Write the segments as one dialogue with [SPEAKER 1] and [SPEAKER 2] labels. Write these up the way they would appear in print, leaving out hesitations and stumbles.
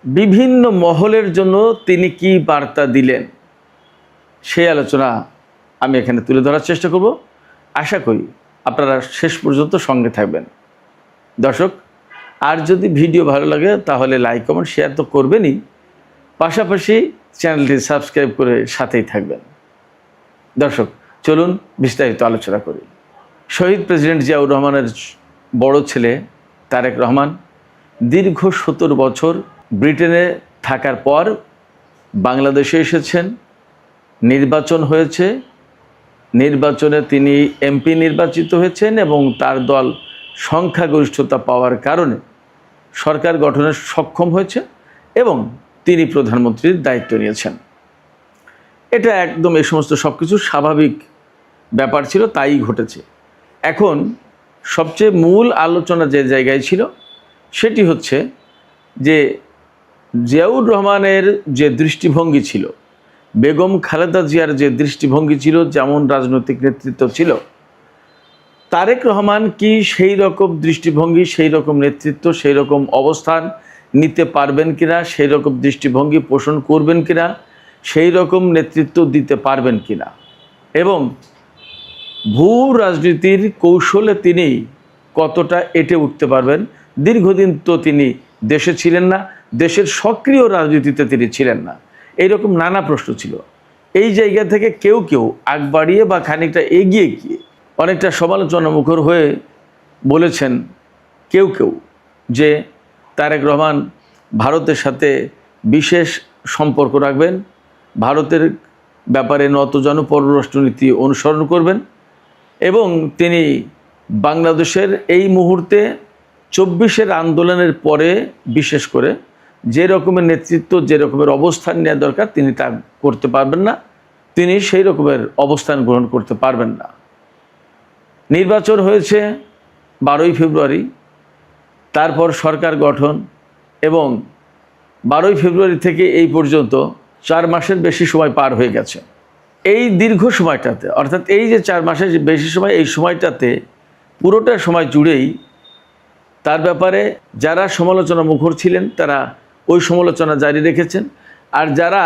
[SPEAKER 1] বিভিন্ন মহলের জন্য তিনি কি বার্তা দিলেন সেই আলোচনা আমি এখানে তুলে ধরার চেষ্টা করব। আশা করি আপনারা শেষ পর্যন্ত সঙ্গে থাকবেন। দর্শক, আর যদি ভিডিও ভালো লাগে তাহলে লাইক কমেন্ট শেয়ার তো করবেনই, পাশাপাশি চ্যানেলটি সাবস্ক্রাইব করে সাথেই থাকবেন। দর্শক, চলুন বিস্তারিত আলোচনা করি। শহীদ প্রেসিডেন্ট জিয়াউর রহমানের বড় ছেলে তারেক রহমান দীর্ঘ 17 বছর ব্রিটেনে থাকার পর বাংলাদেশে এসেছেন। নির্বাচন হয়েছে, নির্বাচনে তিনি এমপি নির্বাচিত হয়েছেন এবং তার দল সংখ্যাগরিষ্ঠতা পাওয়ার কারণে সরকার গঠনে সক্ষম হয়েছে এবং তিনি প্রধানমন্ত্রীর দায়িত্ব নিয়েছেন। এটা একদম এই সমস্ত সব কিছু স্বাভাবিক ব্যাপার ছিল, তাই ঘটেছে। এখন সবচেয়ে মূল আলোচনা যে জায়গায় ছিল সেটি হচ্ছে যে জিয়াউর রহমানের যে দৃষ্টিভঙ্গি ছিল, বেগম খালেদা জিয়ার যে দৃষ্টিভঙ্গি ছিল, যেমন রাজনৈতিক নেতৃত্ব ছিল, তারেক রহমান কি সেই রকম দৃষ্টিভঙ্গি, সেই রকম নেতৃত্ব, সেই রকম অবস্থান নিতে পারবেন কিনা, সেই রকম দৃষ্টিভঙ্গি পোষণ করবেন কিনা, সেই রকম নেতৃত্ব দিতে পারবেন কিনা, এবং ভূ রাজনীতির কৌশলে তিনি কতটা এঁটে উঠতে পারবেন। দীর্ঘদিন তো তিনি দেশে ছিলেন না, দেশের সক্রিয় রাজনীতিতে তিনি ছিলেন না, এইরকম নানা প্রশ্ন ছিল। এই জায়গা থেকে কেউ কেউ আগ বাড়িয়ে বা খানিকটা এগিয়ে গিয়ে অনেকটা সমালোচনামুখর হয়ে বলেছেন কেউ কেউ যে তারেক রহমান ভারতের সাথে বিশেষ সম্পর্ক রাখবেন, ভারতের ব্যাপারে নতজানু পররাষ্ট্রনীতি অনুসরণ করবেন এবং তিনি বাংলাদেশের এই মুহূর্তে 24-এর আন্দোলনের পরে বিশেষ করে যে রকমের নেতৃত্ব, যে রকমের অবস্থান নেওয়া দরকার তিনি তা করতে পারবেন না, তিনি সেই রকমের অবস্থান গ্রহণ করতে পারবেন না। নির্বাচন হয়েছে 12ই ফেব্রুয়ারি, তারপর সরকার গঠন এবং 12ই ফেব্রুয়ারি থেকে এই পর্যন্ত 4 মাসের বেশি সময় পার হয়ে গেছে। এই দীর্ঘ সময়টাতে, অর্থাৎ এই যে 4 মাসের বেশি সময়, এই সময়টাতে পুরোটা সময় জুড়েই তার ব্যাপারে যারা সমালোচনা মুখর ছিলেন তারা ওই সমালোচনা জারি রেখেছেন, আর যারা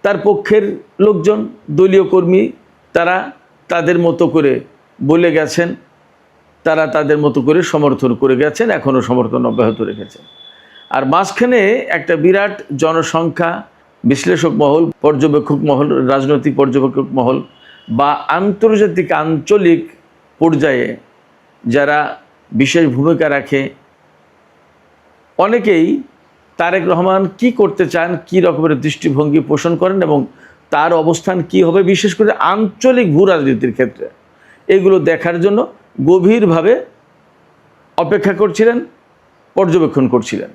[SPEAKER 1] তার পক্ষের লোকজন, দলীয় কর্মী, তারা তাদের মতো করে বলে গেছেন, তারা তাদের মতো করে সমর্থন করে গেছেন, এখনও সমর্থন অব্যাহত রেখেছেন। আর মাঝখানে একটা বিরাট জনসংখ্যা, বিশ্লেষক মহল, পর্যবেক্ষক মহল, রাজনৈতিক পর্যবেক্ষক মহল বা আন্তর্জাতিক আঞ্চলিক পর্যায়ে যারা বিশেষ ভূমিকা রাখে, অনেকেই তারেক রহমান কি করতে চান, কি রকমের দৃষ্টিভঙ্গি পোষণ করেন এবং তার অবস্থান কি হবে, বিশেষ করে আঞ্চলিক ভূ রাজনীতির ক্ষেত্রে, এগুলো দেখার জন্য গভীরভাবে অপেক্ষা করছিলেন, পর্যবেক্ষণ করছিলেন।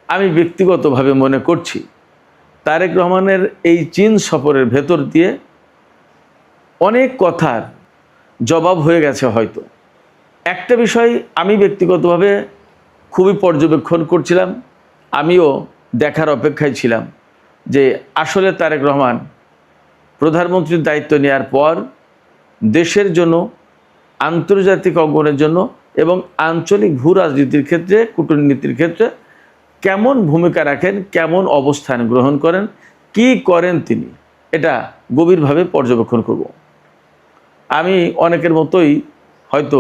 [SPEAKER 1] আমি ব্যক্তিগতভাবে মনে করছি তারেক রহমানের এই চীন সফরের ভেতর দিয়ে অনেক কথার জবাব হয়ে গেছে। হয়তো একটা বিষয় আমি ব্যক্তিগতভাবে খুবই পর্যবেক্ষণ করছিলাম, আমিও দেখার অপেক্ষায় ছিলাম যে আসলে তারেক রহমান প্রধানমন্ত্রীর দায়িত্ব নেওয়ার পর দেশের জন্য, আন্তর্জাতিক অঙ্গনের জন্য এবং আঞ্চলিক ভূ রাজনীতির ক্ষেত্রে, কূটনীতির ক্ষেত্রে কেমন ভূমিকা রাখেন, কেমন অবস্থান গ্রহণ করেন, কি করেন তিনি, এটা গভীরভাবে পর্যবেক্ষণ করব। আমি অনেকের মতোই হয়তো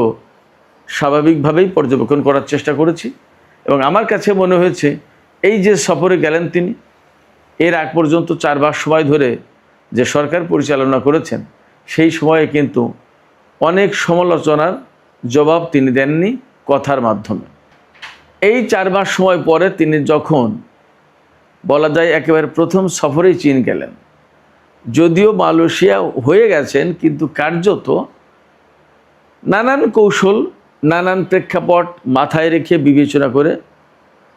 [SPEAKER 1] স্বাভাবিকভাবেই পর্যবেক্ষণ করার চেষ্টা করেছি এবং আমার কাছে মনে হয়েছে এই যে সফরে গেলেন তিনি, এর আগ পর্যন্ত 4 মাস সময় ধরে যে সরকার পরিচালনা করেছেন, সেই সময়ে কিন্তু অনেক সমালোচনার জবাব তিনি দেননি কথার মাধ্যমে। এই 4 মাস সময় পরে তিনি যখন বলা যায় একেবারে প্রথম সফরেই চীন গেলেন, যদিও মালয়েশিয়া হয়ে গেছেন, কিন্তু কার্যত নানান কৌশল, নানান প্রেক্ষাপট মাথায় রেখে বিবেচনা করে,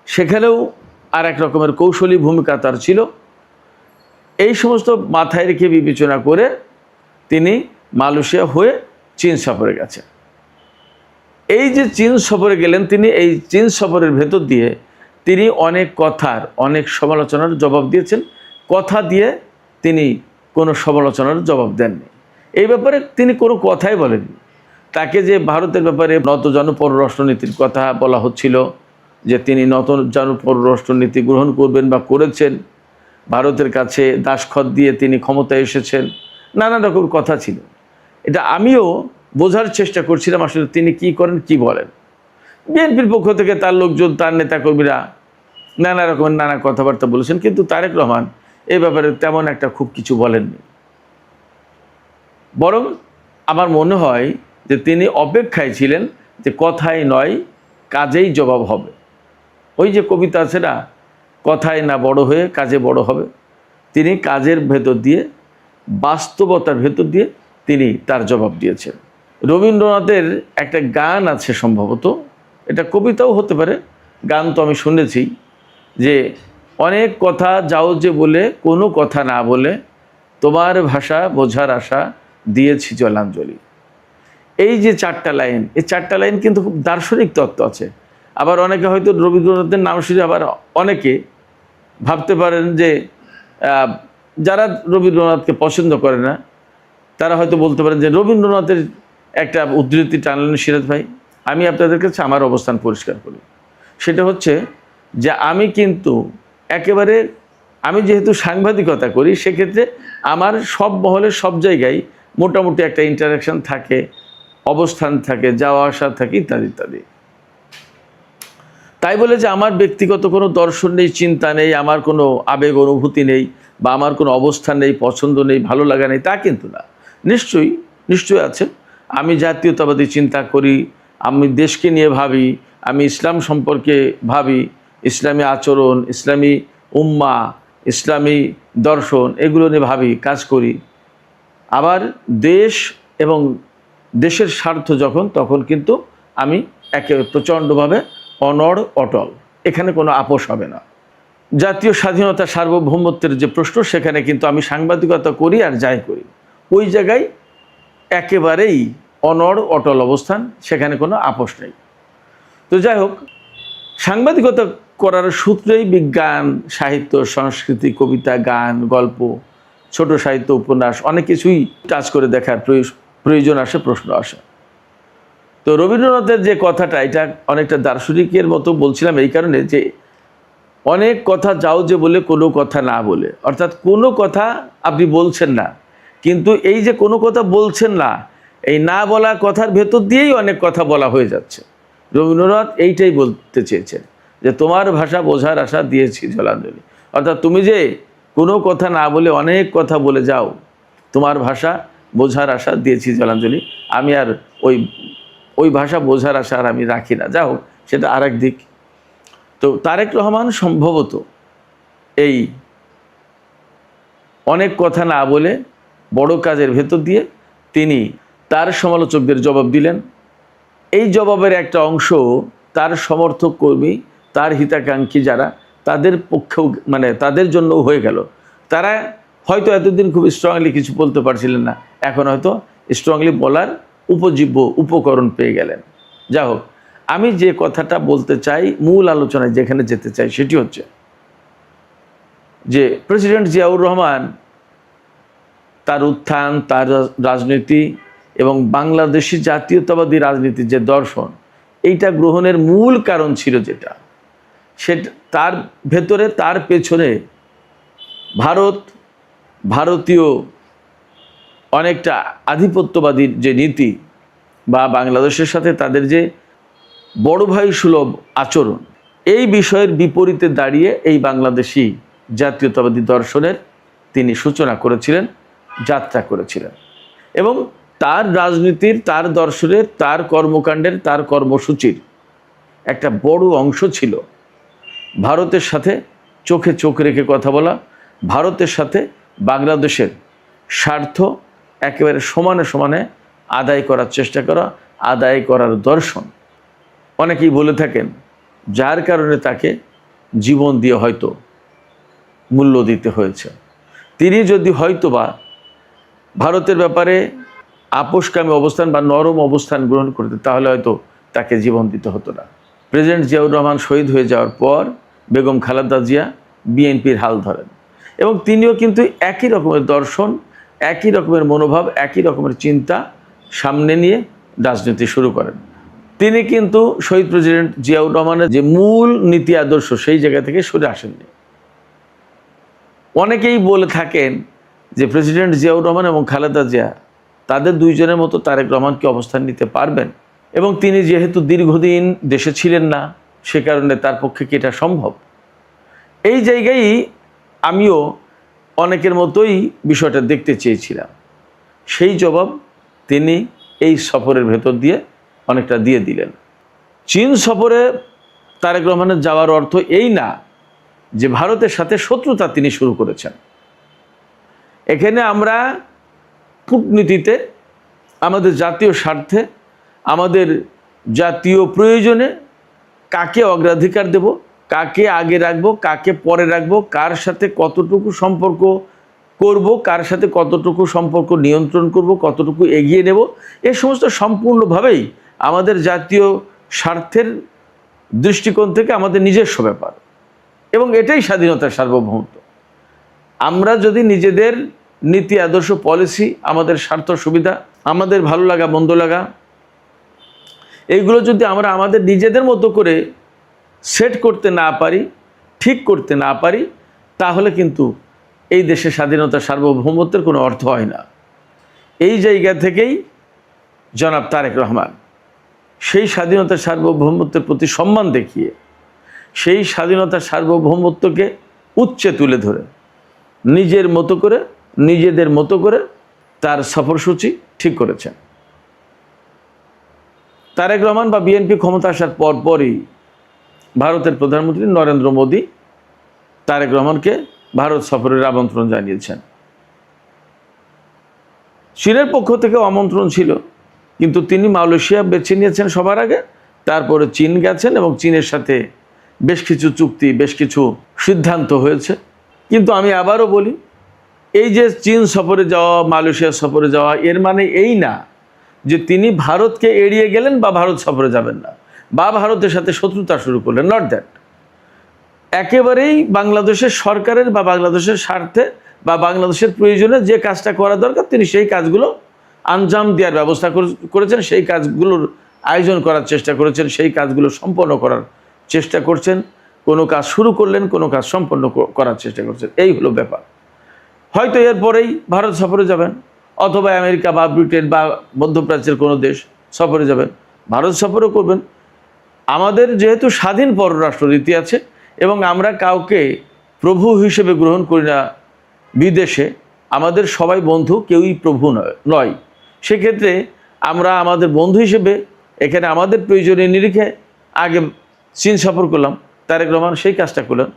[SPEAKER 1] সেখানেও আর এক রকমের কৌশলী ভূমিকা তার ছিল, এই সমস্ত মাথায় রেখে বিবেচনা করে তিনি মালয়েশিয়া হয়ে চীন সফরে গেছেন। এই যে চীন সফরে গেলেন তিনি, এই চীন সফরের ভেতর দিয়ে তিনি অনেক কথার, অনেক সমালোচনার জবাব দিয়েছেন। কথা দিয়ে তিনি কোনো সমালোচনার জবাব দেননি। এই ব্যাপারে তিনি কোনো কথাই বলেননি। তাকে যে ভারতের ব্যাপারে নতজানু পররাষ্ট্রনীতির কথা বলা হচ্ছিল, যে তিনি নতুন পররাষ্ট্রনীতি গ্রহণ করবেন বা করেছেন, ভারতের কাছে দাসখত দিয়ে তিনি ক্ষমতায় এসেছেন, নানা রকম কথা ছিল। এটা আমিও বোঝার চেষ্টা করছিলাম আসলে তিনি কি করেন, কি বলেন। বিএনপির পক্ষ থেকে তার লোকজন, তার নেতাকর্মীরা নানা রকমের নানা কথাবার্তা বলেছেন, কিন্তু তারেক রহমান এই ব্যাপারে তেমন একটা খুব কিছু বলেননি। বরং আমার মনে হয় যে তিনি অপেক্ষায় ছিলেন যে কথায় নয় কাজেই জবাব হবে। ওই যে কবিতা আছে না, কথায় না বড় হয়ে কাজে বড় হবে। তিনি কাজের ভেতর দিয়ে, বাস্তবতার ভেতর দিয়ে তিনি তার জবাব দিয়েছেন। রবীন্দ্রনাথের একটা গান আছে সম্ভবত, এটা কবিতাও হতে পারে, গান তো আমি শুনেছি, যে অনেক কথা যাও যে বলে কোনো কথা না বলে, তোমার ভাষা বোঝার আশা দিয়েছি জলাঞ্জলি। এই যে 4টা লাইন, এই 4টা লাইন কিন্তু খুব দার্শনিক তত্ত্ব আছে। আবার অনেকে হয়তো রবীন্দ্রনাথের নাম শুনে আবার অনেকে ভাবতে পারেন যে যারা রবীন্দ্রনাথকে পছন্দ করে না তারা হয়তো বলতে পারেন যে রবীন্দ্রনাথের একটা উদ্ধৃতি টানলেন সিরাজ ভাই। আমি আপনাদের কাছে আমার অবস্থান পরিষ্কার করি, সেটা হচ্ছে যে আমি কিন্তু একেবারে, আমি যেহেতু সাংবাদিকতা করি, সেক্ষেত্রে আমার সব মহলে সব জায়গায় মোটামুটি একটা ইন্টারাকশন থাকে, অবস্থান থাকে, যাওয়া আসা থাকে, ইত্যাদি ইত্যাদি। তাই বলে যে আমার ব্যক্তিগত কোনো দর্শন নেই, চিন্তা নেই, আমার কোনো আবেগ অনুভূতি নেই, বা আমার কোনো অবস্থান নেই, পছন্দ নেই, ভালো লাগা নেই, তা কিন্তু না। নিশ্চয়ই আছে। আমি জাতীয়তাবাদী চিন্তা করি, আমি দেশকে নিয়ে ভাবি, আমি ইসলাম সম্পর্কে ভাবি, ইসলামী আচরণ, ইসলামী উম্মা, ইসলামী দর্শন, এগুলো নিয়ে ভাবি, কাজ করি। আবার দেশ এবং দেশের স্বার্থ যখন, তখন কিন্তু আমি প্রচণ্ডভাবে অনড় অটল, এখানে কোনো আপোষ হবে না। জাতীয় স্বাধীনতা, সার্বভৌমত্বের যে প্রশ্ন, সেখানে কিন্তু আমি সাংবাদিকতা করি আর যাই করি, ওই জায়গায় একেবারেই অনড় অটল অবস্থান, সেখানে কোনো আপোষ নেই। তো যাই হোক, সাংবাদিকতা করার সূত্রেই বিজ্ঞান, সাহিত্য, সংস্কৃতি, কবিতা, গান, গল্প, ছোট সাহিত্য, উপন্যাস, অনেক কিছুই টাচ করে দেখার প্রয়োজন আসে, প্রশ্ন আসে। তো রবীন্দ্রনাথের যে কথাটা, এটা অনেকটা দার্শনিকের মতো বলছিলাম এই কারণে যে অনেক কথা যাও যে বলে কোনো কথা না বলে, অর্থাৎ কোনো কথা আপনি বলছেন না, কিন্তু এই যে কোনো কথা বলছেন না, এই না বলা কথার ভেতর দিয়েই অনেক কথা বলা হয়ে যাচ্ছে। রবীন্দ্রনাথ এইটাই বলতে চেয়েছেন যে তোমার ভাষা বোঝার আশা দিয়েছি জলাঞ্জলি, অর্থাৎ তুমি যে কোনো কথা না বলে অনেক কথা বলে যাও, তোমার ভাষা বোঝার আশা দিয়েছি জলাঞ্জলি, আমি আর ওই ভাষা বোঝার আশা আর আমি রাখি না। যা হোক, সেটা আরেক দিক। তো তারেক রহমান সম্ভবত এই অনেক কথা না বলে বড় কাজের ভেতর দিয়ে তিনি তার সমালোচকদের জবাব দিলেন। এই জবাবের একটা অংশ তার সমর্থক কর্মী, তার হিতাকাঙ্ক্ষী যারা, তাদের পক্ষেও, মানে তাদের জন্য হয়ে গেল। তারা হয়তো এতদিন খুব স্ট্রংলি কিছু বলতে পারছিলেন না, এখন হয়তো স্ট্রংলি বলার উপজীব্য উপকরণ পেয়ে গেলেন। যা হোক, আমি যে কথাটা বলতে চাই, মূল আলোচনায় যেখানে যেতে চাই, সেটি হচ্ছে যে প্রেসিডেন্ট জিয়াউর রহমান, তার উত্থান, তার রাজনীতি এবং বাংলাদেশি জাতীয়তাবাদী রাজনীতির যে দর্শন, এইটা গ্রহণের মূল কারণ ছিল যেটা, সেটা তার ভেতরে, তার পেছনে ভারতীয় অনেকটা আধিপত্যবাদী যে নীতি, বা বাংলাদেশের সাথে তাদের যে বড় ভাই সুলভ আচরণ, এই বিষয়ের বিপরীতে দাঁড়িয়ে এই বাংলাদেশি জাতীয়তাবাদী দর্শনের তিনি সূচনা করেছিলেন, যাত্রা করেছিলেন। এবং তার রাজনীতির, তার দর্শনের, তার কর্মকাণ্ডের, তার কর্মসূচির একটা বড় অংশ ছিল ভারতের সাথে চোখে চোখ রেখে কথা বলা, ভারতের সাথে বাংলাদেশের স্বার্থ একেবারে সমানে সমানে আদায় করার চেষ্টা করা, আদায় করার দর্শন। অনেকেই বলে থাকেন যার কারণে তাকে জীবন দিয়ে হয়তো মূল্য দিতে হয়েছে। তিনি যদি হয়তোবা ভারতের ব্যাপারে আপোষকামী অবস্থান বা নরম অবস্থান গ্রহণ করতেন, তাহলে হয়তো তাকে জীবন দিতে হতো না। প্রেসিডেন্ট জিয়াউর রহমান শহীদ হয়ে যাওয়ার পর বেগম খালেদা জিয়া বিএনপির হাল ধরেন, এবং তিনিও কিন্তু একই রকমের দর্শন, একই রকমের মনোভাব, একই রকমের চিন্তা সামনে নিয়ে রাজনীতি শুরু করেন। তিনি কিন্তু শহীদ প্রেসিডেন্ট জিয়াউর রহমানের যে মূল নীতি আদর্শ সেই জায়গা থেকে সরে আসেননি। অনেকেই বলে থাকেন যে প্রেসিডেন্ট জিয়াউর রহমান এবং খালেদা জিয়া তাদের দুইজনের মতো তারেক রহমান কি অবস্থান নিতে পারবেন, এবং তিনি যেহেতু দীর্ঘদিন দেশে ছিলেন না সে কারণে তার পক্ষে কি এটা সম্ভব। এই জায়গায় আমিও অনেকের মতোই বিষয়টা দেখতে চেয়েছিলাম। সেই জবাব তিনি এই সফরের ভেতর দিয়ে অনেকটা দিয়ে দিলেন। চীন সফরে তারেক রহমানের যাওয়ার অর্থ এই না যে ভারতের সাথে শত্রুতা তিনি শুরু করেছেন। এখানে আমরা কূটনীতিতে আমাদের জাতীয় স্বার্থে, আমাদের জাতীয় প্রয়োজনে কাকে অগ্রাধিকার দেব, কাকে আগে রাখবো, কাকে পরে রাখবো, কার সাথে কতটুকু সম্পর্ক করব, কার সাথে কতটুকু সম্পর্ক নিয়ন্ত্রণ করব, কতটুকু এগিয়ে নেব, এ সমস্ত সম্পূর্ণভাবেই আমাদের জাতীয় স্বার্থের দৃষ্টিকোণ থেকে আমাদের নিজস্ব ব্যাপার, এবং এটাই স্বাধীনতার সার্বভৌমত্ব। আমরা যদি নিজেদের নীতি আদর্শ পলিসি, আমাদের স্বার্থ সুবিধা, আমাদের ভালো লাগা মন্দ লাগা, এইগুলো যদি আমরা আমাদের নিজেদের মতো করে সেট করতে না পারি, ঠিক করতে না পারি, তাহলে কিন্তু এই দেশে স্বাধীনতার সার্বভৌমত্বের কোনো অর্থ হয় না। এই জায়গা থেকেই জনাব তারেক রহমান সেই স্বাধীনতার সার্বভৌমত্বের প্রতি সম্মান দেখিয়ে, সেই স্বাধীনতার সার্বভৌমত্বকে উচ্চে তুলে ধরে নিজের মতো করে, নিজেদের মতো করে তার সফরসূচি ঠিক করেছেন। তারেক রহমান বা বিএনপি ক্ষমতা আসার পরপরই ভারতের প্রধানমন্ত্রী নরেন্দ্র মোদী তারেক রহমানকে ভারত সফরের আমন্ত্রণ জানিয়েছেন। চীনের পক্ষ থেকে আমন্ত্রণ ছিল, কিন্তু তিনি মালয়েশিয়া বেছে নিয়েছেন সবার আগে, তারপরে চীন গেছেন এবং চীনের সাথে বেশ কিছু চুক্তি, বেশ কিছু সিদ্ধান্ত হয়েছে। কিন্তু আমি আবারও বলি, এই যে চীন সফরে যাওয়া, মালয়েশিয়া সফরে যাওয়া, এর মানে এই না যে তিনি ভারতকে এড়িয়ে গেলেন বা ভারত সফরে যাবেন না, বা ভারতের সাথে শত্রুতা শুরু করলেন। Not that. একেবারেই বাংলাদেশের সরকারের বা বাংলাদেশের স্বার্থে বা বাংলাদেশের প্রয়োজনে যে কাজটা করা দরকার তিনি সেই কাজগুলো আঞ্জাম দেওয়ার ব্যবস্থা করেছেন, সেই কাজগুলোর আয়োজন করার চেষ্টা করেছেন, সেই কাজগুলো সম্পন্ন করার চেষ্টা করছেন। কোনো কাজ শুরু করলেন, কোনো কাজ সম্পন্ন করার চেষ্টা করছেন, এই হলো ব্যাপার। হয়তো এরপরেই ভারত সফরে যাবেন, অথবা আমেরিকা বা ব্রিটেন বা মধ্যপ্রাচ্যের কোনো দেশ সফরে যাবেন, ভারত সফরও করবেন। আমাদের যেহেতু স্বাধীন পররাষ্ট্রনীতি আছে এবং আমরা কাউকে প্রভু হিসেবে গ্রহণ করি না বিদেশে, আমাদের সবাই বন্ধু, কেউই প্রভু নয়। সেক্ষেত্রে আমরা আমাদের বন্ধু হিসেবে এখানে আমাদের প্রয়োজনীয় নিরিখে আগে চীন সফর করলাম, তারেক রহমান সেই কাজটা করলেন।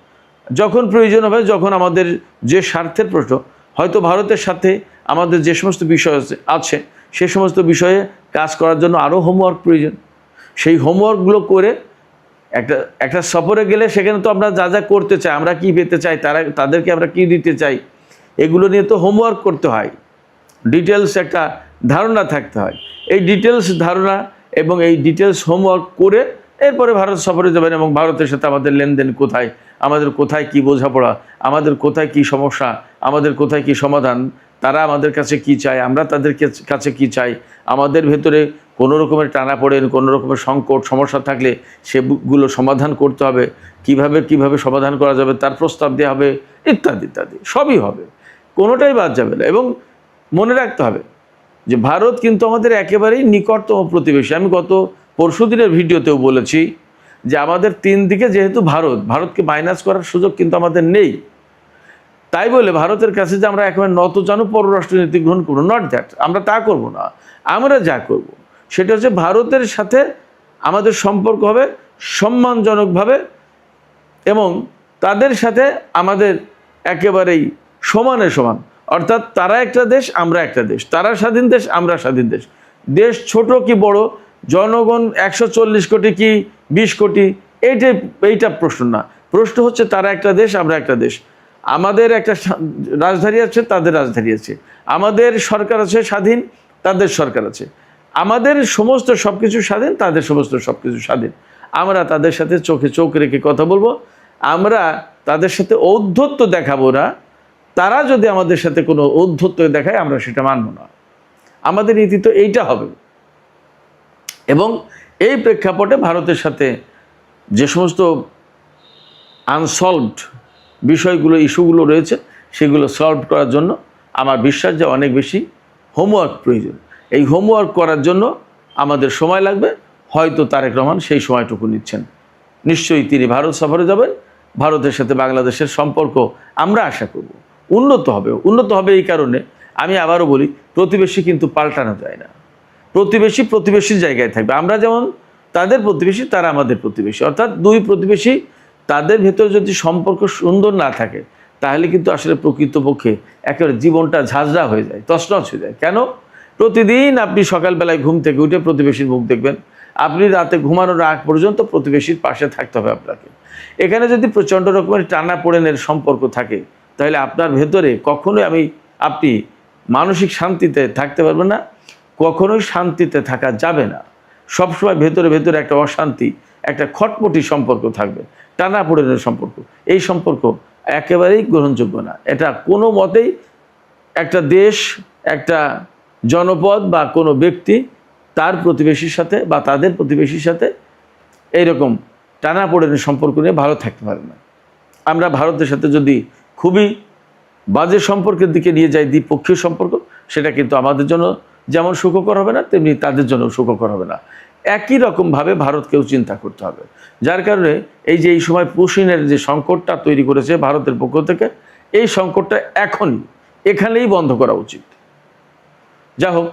[SPEAKER 1] যখন প্রয়োজন হবে, যখন আমাদের যে স্বার্থের প্রশ্ন, হয়তো ভারতের সাথে আমাদের যে সমস্ত বিষয় আছে সে সমস্ত বিষয়ে কাজ করার জন্য আরও হোমওয়ার্ক প্রয়োজন। সেই হোমওয়ার্কগুলো করে একটা সফরে গেলে সেখানে তো আমরা যা যা করতে চাই, আমরা কি পেতে চাই, তাদেরকে আমরা কি দিতে চাই, এগুলো নিয়ে তো হোমওয়ার্ক করতে হয়, ডিটেলস একটা ধারণা থাকতে হয়। এই ডিটেলস ধারণা এবং এই ডিটেলস হোমওয়ার্ক করে এরপরে ভারত সফরে যাবেন, এবং ভারতের সাথে আমাদের লেনদেন কোথায়, আমাদের কোথায় কি বোঝাপড়া, আমাদের কোথায় কি সমস্যা, আমাদের কোথায় কি সমাধান, তারা আমাদের কাছে কি চায়, আমরা তাদের কাছে কি চাই, আমাদের ভেতরে কোনো রকমের টানাপোড়েন, কোনো রকমের সংকট সমস্যা থাকলে সেগুলো সমাধান করতে হবে, কিভাবে সমাধান করা যাবে তার প্রস্তাব দেওয়া হবে, ইত্যাদি ইত্যাদি সবই হবে, কোনোটাই বাদ যাবে না। এবং মনে রাখতে হবে যে ভারত কিন্তু আমাদের একেবারেই নিকটতম প্রতিবেশী। আমি গত পরশুদিনের ভিডিওতেও বলেছি যে আমাদের তিন দিকে যেহেতু ভারতকে মাইনাস করার সুযোগ কিন্তু আমাদের নেই। তাই বলে ভারতের কাছে যে আমরা একেবারে নতজানু পররাষ্ট্রনীতি গ্রহণ করবো, নট দ্যাট, আমরা তা করব না। আমরা যা করব সেটা হচ্ছে ভারতের সাথে আমাদের সম্পর্ক হবে সম্মানজনকভাবে, এবং তাদের সাথে আমাদের একেবারেই সমানে সমান। অর্থাৎ তারা একটা দেশ, আমরা একটা দেশ, তারা স্বাধীন দেশ, আমরা স্বাধীন দেশ। দেশ ছোট কি বড়, জনগণ 140 কোটি কি 20 কোটি, এইটা প্রশ্ন না। প্রশ্ন হচ্ছে তারা একটা দেশ, আমরা একটা দেশ, আমাদের একটা রাজধানী আছে, তাদের রাজধানী আছে, আমাদের সরকার আছে স্বাধীন, তাদের সরকার আছে, আমাদের সমস্ত সব কিছু স্বাধীন, তাদের সমস্ত সব কিছু স্বাধীন। আমরা তাদের সাথে চোখে চোখ রেখে কথা বলবো, আমরা তাদের সাথে ঔদ্ধত্য দেখাবো না। তারা যদি আমাদের সাথে কোনো ঔদ্ধত্য দেখায় আমরা সেটা মানব না। আমাদের নীতি তো এইটা হবে, এবং এই প্রেক্ষাপটে ভারতের সাথে যে সমস্ত আনসলভড বিষয়গুলো, ইস্যুগুলো রয়েছে, সেগুলো সলভ করার জন্য আমার বিশ্বাস যে অনেক বেশি হোমওয়ার্ক প্রয়োজন। এই হোমওয়ার্ক করার জন্য আমাদের সময় লাগবে। হয়তো তারেক রহমান সেই সময়টুকু নিচ্ছেন। নিশ্চয়ই তিনি ভারত সফরে যাবেন। ভারতের সাথে বাংলাদেশের সম্পর্ক আমরা আশা করব উন্নত হবে। উন্নত হবে এই কারণে, আমি আবারও বলি, প্রতিবেশী কিন্তু পাল্টানো যায় না। প্রতিবেশী প্রতিবেশীর জায়গায় থাকবে। আমরা যেমন তাদের প্রতিবেশী, তারা আমাদের প্রতিবেশী। অর্থাৎ দুই প্রতিবেশী, তাদের ভেতরে যদি সম্পর্ক সুন্দর না থাকে, তাহলে কিন্তু আসলে প্রকৃতপক্ষে একেবারে জীবনটা ঝাঁঝরা হয়ে যায়, তছনছ হয়ে যায়। কেন? প্রতিদিন আপনি সকালবেলায় ঘুম থেকে উঠে প্রতিবেশীর মুখ দেখবেন, আপনি রাতে ঘুমানোর আগ পর্যন্ত প্রতিবেশীর পাশে থাকতে হবে আপনাকে। এখানে যদি প্রচণ্ড রকমের টানাপোড়েনের সম্পর্ক থাকে, তাহলে আপনার ভেতরে কখনোই আপনি মানসিক শান্তিতে থাকতে পারবেন না, কখনোই শান্তিতে থাকা যাবে না। সবসময় ভেতরে ভেতরে একটা অশান্তি, একটা খটমটি সম্পর্ক থাকবে, টানাপোড়েনের সম্পর্ক। এই সম্পর্ক একেবারেই গ্রহণযোগ্য না। এটা কোনো মতেই একটা দেশ, একটা জনপদ বা কোনো ব্যক্তি তার প্রতিবেশীর সাথে বা তাদের প্রতিবেশীর সাথে এইরকম টানাপোড়েনের সম্পর্ক নিয়ে ভালো থাকতে পারে না। আমরা ভারতের সাথে যদি খুবই বাজে সম্পর্কের দিকে নিয়ে যাই, দ্বিপক্ষীয় সম্পর্ক, সেটা কিন্তু আমাদের জন্য যেমন সুখকর হবে না, তেমনি তাদের জন্য সুখকর হবে না। একই রকমভাবে ভারতকেও চিন্তা করতে হবে। যার কারণে এই যে এই সময় পুশিনের যে সংকটটা তৈরি করেছে ভারতের পক্ষ থেকে, এই সংকটটা এখনই এখানেই বন্ধ করা উচিত। যা হোক,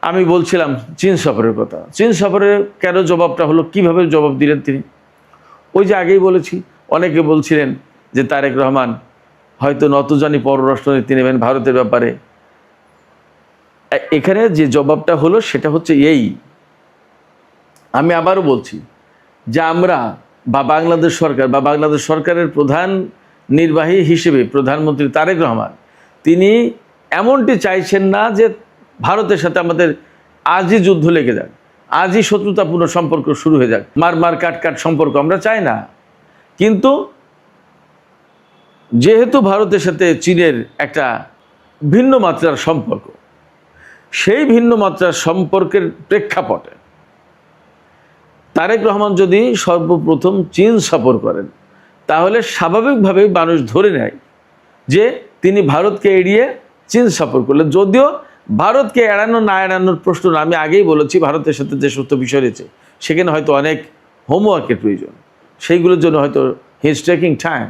[SPEAKER 1] আমি বলছিলাম চীন সফরের কথা। চীন সফরের কেন জবাবটা হলো, কিভাবে জবাব দিলেন তিনি? ওই যে আগেই বলেছি, অনেকে বলছিলেন যে তারেক রহমান হয়তো নতজানি পররাষ্ট্রনীতি নেবেন ভারতের ব্যাপারে। এখানে যে জবাবটা হলো সেটা হচ্ছে এই, আমি আবারও বলছি যে আমরা বা বাংলাদেশ সরকার বা বাংলাদেশ সরকারের প্রধান নির্বাহী হিসেবে প্রধানমন্ত্রী তারেক রহমান, তিনি এমনটি চাইছেন না যে ভারতের সাথে আমাদের আজই যুদ্ধ লেগে যাক, আজই শত্রুতাপূর্ণ সম্পর্ক শুরু হয়ে যাক, মার কাট কাট সম্পর্ক আমরা চাই না। কিন্তু যেহেতু ভারতের সাথে চীনের একটা ভিন্ন মাত্রার সম্পর্ক, সেই ভিন্ন মাত্রার সম্পর্কের প্রেক্ষাপটে তারেক রহমান যদি সর্বপ্রথম চীন সফর করেন, তাহলে স্বাভাবিকভাবেই মানুষ ধরে নেয় যে তিনি ভারতকে এড়িয়ে চীন সফর করলেন। যদিও ভারতকে এড়ানো না এড়ানোর প্রশ্ন না, আমি আগেই বলেছি ভারতের সাথে যে সমস্ত বিষয় রয়েছে সেখানে হয়তো অনেক হোমওয়ার্কের প্রয়োজন, সেইগুলোর জন্য হয়তো he is taking time,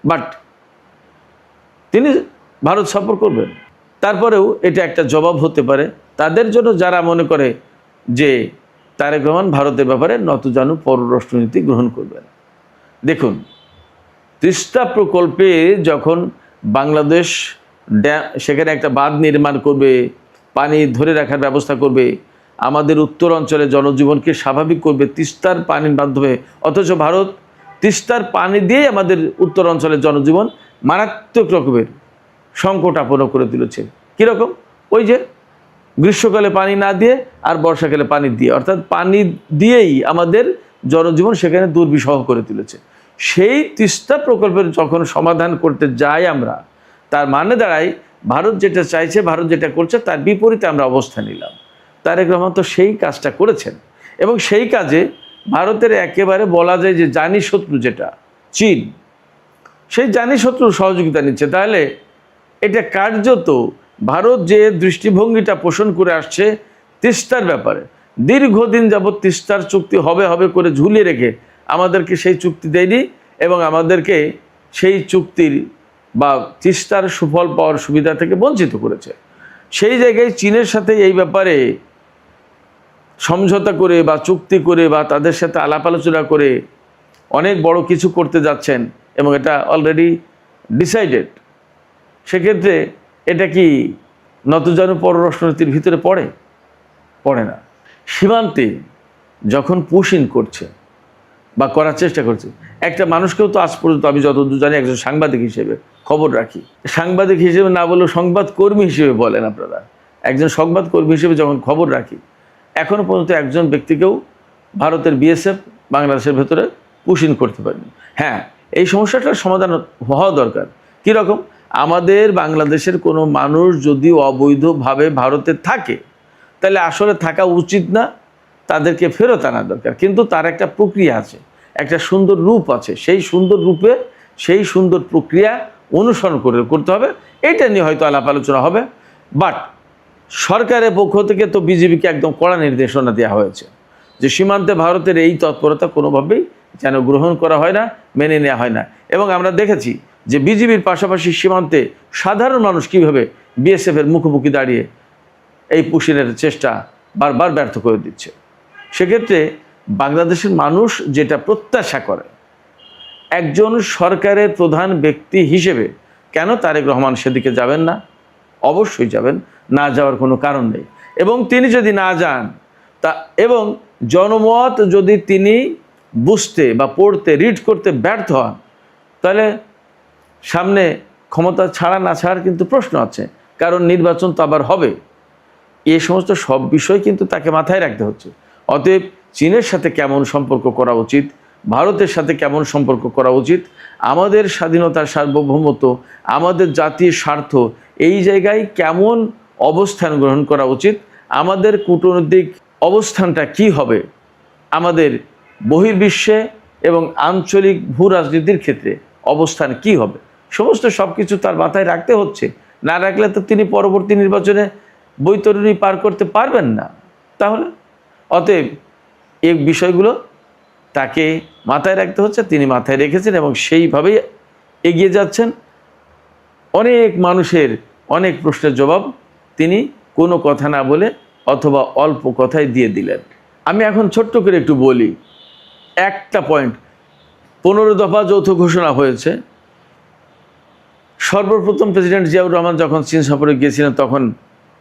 [SPEAKER 1] but তিনি ভারত সফর করবেন। তারপরেও এটা একটা জবাব হতে পারে তাদের জন্য যারা মনে করে যে তারেক রহমান ভারতের ব্যাপারে নতজানু পররাষ্ট্রনীতি গ্রহণ করবেন। দেখুন, তিস্তা প্রকল্পে যখন বাংলাদেশ সেখানে একটা বাঁধ নির্মাণ করবে, পানি ধরে রাখার ব্যবস্থা করবে, আমাদের উত্তর অঞ্চলে জনজীবনকে স্বাভাবিক করবে তিস্তার পানির মাধ্যমে, অথচ ভারত তিস্তার পানি দিয়েই আমাদের উত্তর অঞ্চলের জনজীবন মারাত্মক রকমের সংকটাপন্ন করে তুলেছে। কীরকম? ওই যে গ্রীষ্মকালে পানি না দিয়ে আর বর্ষাকালে পানি দিয়ে, অর্থাৎ পানি দিয়েই আমাদের জনজীবন সেখানে দুর্বিষহ করে তুলেছে। সেই তিস্তা প্রকল্পের যখন সমাধান করতে যাই আমরা, তার মানে দাঁড়ায় ভারত যেটা চাইছে, ভারত যেটা করছে তার বিপরীতে আমরা অবস্থান নিলাম। তারেক রহমান তো সেই কাজটা করেছেন, এবং সেই কাজে ভারতের একেবারে বলা যায় যে জানি শত্রু যেটা চীন, সেই জানি শত্রুর সহযোগিতা নিচ্ছে। তাহলে এটা কার্যত ভারত যে দৃষ্টিভঙ্গিটা পোষণ করে আসছে তিস্তার ব্যাপারে, দীর্ঘদিন যাবৎ তিস্তার চুক্তি হবে হবে করে ঝুলিয়ে রেখে আমাদেরকে সেই চুক্তি দেয়নি, এবং আমাদেরকে সেই চুক্তির বা তিস্তার সুফল পাওয়ার সুবিধা থেকে বঞ্চিত করেছে। সেই জায়গায় চীনের সাথে এই ব্যাপারে সমঝোতা করে বা চুক্তি করে বা তাদের সাথে আলাপ আলোচনা করে অনেক বড় কিছু করতে যাচ্ছেন, এবং এটা অলরেডি ডিসাইডেড। সেক্ষেত্রে এটা কি নতজানু পররাষ্ট্রনীতির ভিতরে পড়ে না। সীমান্তে যখন পুশিং করছে বা করার চেষ্টা করছে, একটা মানুষকেও তো আজ পর্যন্ত আমি যতদূর জানি একজন সাংবাদিক হিসেবে খবর রাখি, সাংবাদিক হিসেবে না বলেও সংবাদকর্মী হিসেবে বলেন আপনারা, একজন সংবাদকর্মী হিসেবে যখন খবর রাখি, এখনও পর্যন্ত একজন ব্যক্তিকেও ভারতের বিএসএফ বাংলাদেশের ভেতরে পুশিং করতে পারেনি। হ্যাঁ, এই সমস্যাটার সমাধান হওয়া দরকার। কীরকম? আমাদের বাংলাদেশের কোনো মানুষ যদি অবৈধভাবে ভারতে থাকে, তাহলে আসলে থাকা উচিত না, তাদেরকে ফেরত আনা দরকার, কিন্তু তার একটা প্রক্রিয়া আছে, একটা সুন্দর রূপ আছে, সেই সুন্দর রূপে সেই সুন্দর প্রক্রিয়া অনুসরণ করতে হবে। এটা নিয়ে হয়তো আলাপ আলোচনা হবে। বাট সরকারের পক্ষ থেকে তো বিজেপিকে একদম কড়া নির্দেশনা দেওয়া হয়েছে যে সীমান্তে ভারতের এই তৎপরতা কোনোভাবেই যেন গ্রহণ করা হয় না, মেনে নেওয়া হয় না। এবং আমরা দেখেছি যে বিজেপির পাশাপাশি সীমান্তে সাধারণ মানুষ কীভাবে বিএসএফের মুখোমুখি দাঁড়িয়ে এই পুশিনের চেষ্টা বারবার ব্যর্থ করে দিচ্ছে। সেক্ষেত্রে বাংলাদেশের মানুষ যেটা প্রত্যাশা করে, একজন সরকারের প্রধান ব্যক্তি হিসেবে কেন তারেক রহমান সেদিকে যাবেন না? অবশ্যই যাবেন, না যাওয়ার কোনো কারণ নেই। এবং তিনি যদি না যান এবং জনমত যদি তিনি বুঝতে বা পড়তে রিড করতে ব্যর্থ হন, তাহলে সামনে ক্ষমতা ছাড়া না ছাড়ার কিন্তু প্রশ্ন আছে, কারণ নির্বাচন তো আবার হবে। এই সমস্ত সব বিষয় কিন্তু তাকে মাথায় রাখতে হচ্ছে। অতএব চীনের সাথে কেমন সম্পর্ক করা উচিত, ভারতের সাথে কেমন সম্পর্ক করা উচিত, আমাদের স্বাধীনতার সার্বভৌমত্ব, আমাদের জাতীয় স্বার্থ, এই জায়গায় কেমন অবস্থান গ্রহণ করা উচিত, আমাদের কূটনৈতিক অবস্থানটা কি হবে, আমাদের বহির্বিশ্বে এবং আঞ্চলিক ভূ রাজনীতির ক্ষেত্রে অবস্থান কি হবে, সমস্ত সব কিছু তার মাথায় রাখতে হচ্ছে। না রাখলে তো তিনি পরবর্তী নির্বাচনে বৈতরণী পার করতে পারবেন না। তাহলে অতএব এই বিষয়গুলো তাকে মাথায় রাখতে হচ্ছে, তিনি মাথায় রেখেছেন এবং সেইভাবেই এগিয়ে যাচ্ছেন। অনেক মানুষের অনেক প্রশ্নের জবাব তিনি কোনো কথা না বলে অথবা অল্প কথায় দিয়ে দিলেন। আমি এখন ছোট্ট করে একটু বলি একটা পয়েন্ট। 15 দফা যৌথ ঘোষণা হয়েছে। সর্বপ্রথম প্রেসিডেন্ট জিয়াউর রহমান যখন চীন সফরে গিয়েছিলেন তখন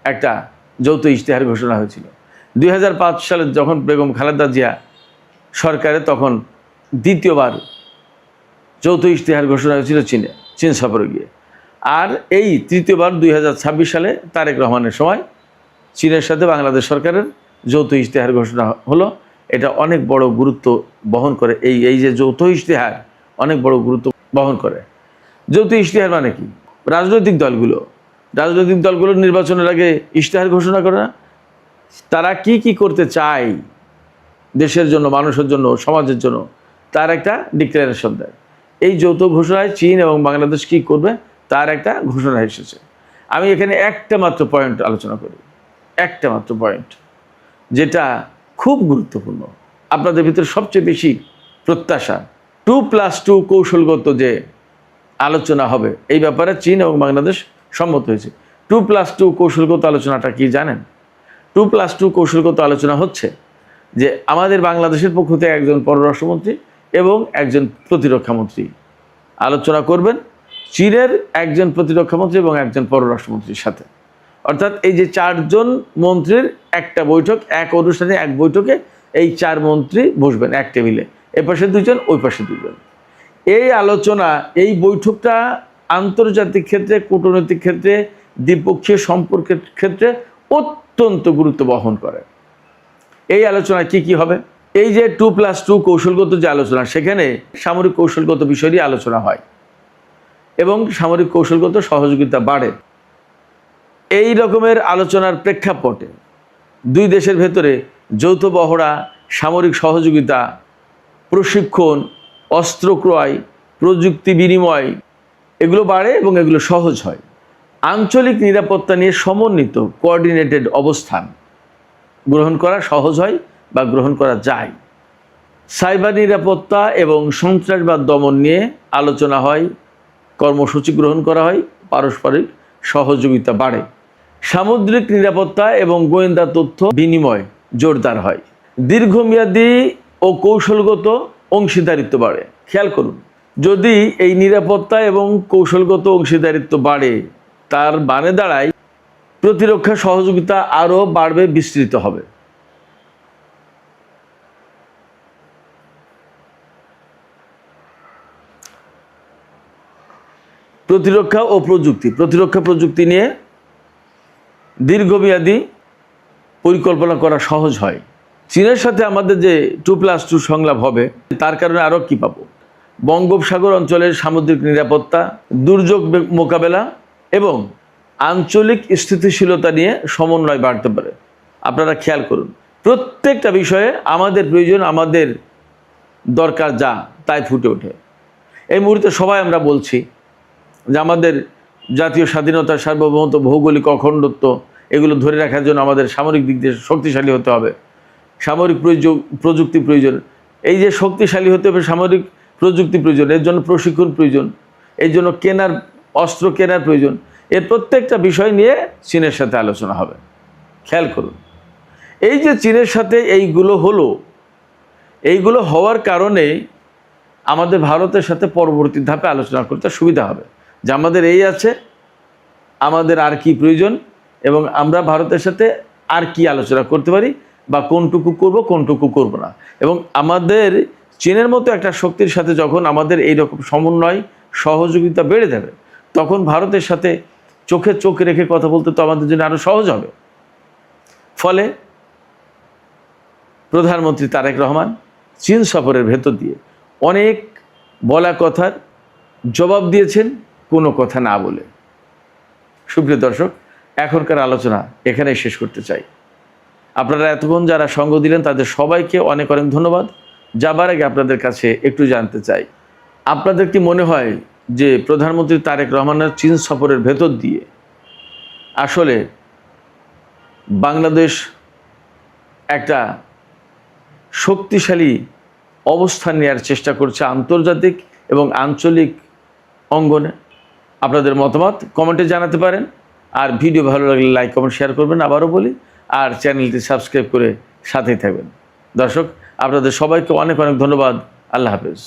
[SPEAKER 1] একটা যৌথ ইশতেহার ঘোষণা হয়েছিল। 2005 সালে যখন বেগম খালেদা জিয়া সরকারে, তখন দ্বিতীয়বার যৌথ ইশতেহার ঘোষণা হয়েছিল চীন সফরে গিয়ে। আর এই তৃতীয়বার 2026 সালে তারেক রহমানের সময় চীনের সাথে বাংলাদেশ সরকারের যৌথ ইশতেহার ঘোষণা হলো। এটা অনেক বড় গুরুত্ব বহন করে। এই যে যৌথ ইশতেহার অনেক বড় গুরুত্ব বহন করে। যৌথ ইশতেহার মানে কি? রাজনৈতিক দলগুলো নির্বাচনের আগে ইশতেহার ঘোষণা করে না, তারা কি কি করতে চায় দেশের জন্য, মানুষের জন্য, সমাজের জন্য, তার একটা ডিক্লারেশন দেয়। এই যৌথ ঘোষণায় চীন এবং বাংলাদেশ কি করবে তার একটা ঘোষণা এসেছে। আমি এখানে একটা মাত্র পয়েন্ট আলোচনা করি, একটা মাত্র পয়েন্ট যেটা খুব গুরুত্বপূর্ণ, আপনাদের ভিতরে সবচেয়ে বেশি প্রত্যাশা। 2+2 কৌশলগত যে আলোচনা হবে এই ব্যাপারে চীন এবং বাংলাদেশ সম্মত হয়েছে। 2+2 কৌশলগত আলোচনাটা কি জানেন? 2+2 কৌশলগত আলোচনা হচ্ছে যে আমাদের বাংলাদেশের পক্ষ থেকে একজন পররাষ্ট্রমন্ত্রী এবং একজন প্রতিরক্ষামন্ত্রী আলোচনা করবেন চীনের একজন প্রতিরক্ষামন্ত্রী এবং একজন পররাষ্ট্রমন্ত্রীর সাথে। অর্থাৎ এই যে 4 জন মন্ত্রীর একটা বৈঠক, এক অনুষ্ঠানে এক বৈঠকে এই 4 মন্ত্রী বসবেন এক টেবিলে, এ পাশে 2 জন, ওই পাশে 2 জন। এই আলোচনা, এই বৈঠকটা আন্তর্জাতিক ক্ষেত্রে, কূটনৈতিক ক্ষেত্রে, দ্বিপক্ষীয় সম্পর্কের ক্ষেত্রে অত্যন্ত গুরুত্ব বহন করে। এই আলোচনায় কি কি হবে? এই যে 2+2 কৌশলগত যে আলোচনা, সেখানে সামরিক কৌশলগত বিষয় নিয়ে আলোচনা হয় এবং সামরিক কৌশলগত সহযোগিতা বাড়ে। এই রকমের আলোচনার প্রেক্ষাপটে 2 দেশের ভেতরে যৌথ মহড়া, সামরিক সহযোগিতা, প্রশিক্ষণ, অস্ত্র ক্রয়, প্রযুক্তি বিনিময়, এগুলো বাড়ে এবং এগুলো সহজ হয়। আঞ্চলিক নিরাপত্তা নিয়ে সমন্বিত কোঅর্ডিনেটেড অবস্থান গ্রহণ করা সহজ হয় বা গ্রহণ করা যায়। সাইবার নিরাপত্তা এবং সন্ত্রাসবাদ দমন নিয়ে আলোচনা হয়, কর্মসূচি গ্রহণ করা হয়, পারস্পরিক সহযোগিতা বাড়ে। সামুদ্রিক নিরাপত্তা এবং গোয়েন্দা তথ্য বিনিময় জোরদার হয়। দীর্ঘমেয়াদী ও কৌশলগত অংশীদারিত্ব বাড়ে। খেয়াল করুন, যদি এই নিরাপত্তা এবং কৌশলগত অংশীদারিত্ব বাড়ে, তার মানে দাঁড়ায় প্রতিরক্ষা সহযোগিতা আরও বাড়বে, বিস্তৃত হবে। প্রতিরক্ষা প্রযুক্তি নিয়ে দীর্ঘমেয়াদী পরিকল্পনা করা সহজ হয়। চীনের সাথে আমাদের যে 2+2 সংলাপ হবে, তার কারণে আরও কি পাবো? বঙ্গোপসাগর অঞ্চলের সামুদ্রিক নিরাপত্তা, দুর্যোগ মোকাবেলা এবং আঞ্চলিক স্থিতিশীলতা নিয়ে সমন্বয় বাড়তে পারে। আপনারা খেয়াল করুন, প্রত্যেকটা বিষয়ে আমাদের প্রয়োজন, আমাদের দরকার যা তাই ফুটে ওঠে। এই মুহূর্তে সবাই আমরা বলছি যে আমাদের জাতীয় স্বাধীনতা, সার্বভৌমত্ব, ভৌগোলিক অখণ্ডত্ব এগুলো ধরে রাখার জন্য আমাদের সামরিক দিক দিয়ে শক্তিশালী হতে হবে, সামরিক প্রযুক্তি প্রয়োজন। এই যে শক্তিশালী হতে হবে, সামরিক প্রযুক্তি প্রয়োজন, এর জন্য প্রশিক্ষণ প্রয়োজন, এই জন্য অস্ত্র কেনার প্রয়োজন। এর প্রত্যেকটা বিষয় নিয়ে চীনের সাথে আলোচনা হবে। খেয়াল করুন, এই যে চীনের সাথে এইগুলো হলো, এইগুলো হওয়ার কারণে আমাদের ভারতের সাথে পরবর্তী ধাপে আলোচনা করতে সুবিধা হবে যে আমাদের এই আছে, আমাদের আর কি প্রয়োজন, এবং আমরা ভারতের সাথে আর কি আলোচনা করতে পারি, বা কোনটুকু করব কোনটুকু করব না। এবং আমাদের চীনের মতো একটা শক্তির সাথে যখন আমাদের এইরকম সমন্বয়, সহযোগিতা বেড়ে যাবে, তখন ভারতের সাথে চোখে চোখ রেখে কথা বলতে তো আমাদের জন্য আরও সহজ হবে। ফলে প্রধানমন্ত্রী তারেক রহমান চীন সফরের ভেতর দিয়ে অনেক বলা কথার জবাব দিয়েছেন, কোনো কথা না বলে। সুপ্রিয় দর্শক, এখনকার আলোচনা এখানেই শেষ করতে চাই। আপনারা এতক্ষণ যারা সঙ্গ দিলেন তাদের সবাইকে অনেক অনেক ধন্যবাদ। যাবার আগে আপনাদের কাছে একটু জানতে চাই, আপনাদের কি মনে হয় যে প্রধানমন্ত্রী তারেক রহমানের চীন সফরের ভেতর দিয়ে আসলে বাংলাদেশ একটা শক্তিশালী অবস্থান নেওয়ার চেষ্টা করছে আন্তর্জাতিক এবং আঞ্চলিক অঙ্গনে? আপনাদের মতামত কমেন্টে জানাতে পারেন। আর ভিডিও ভালো লাগলে লাইক, কমেন্ট, শেয়ার করবেন। আবারও বলি, আর চ্যানেলটি সাবস্ক্রাইব করে সাথেই থাকবেন। দর্শক, আপনাদের সবাইকে অনেক অনেক ধন্যবাদ। আল্লাহ হাফেজ।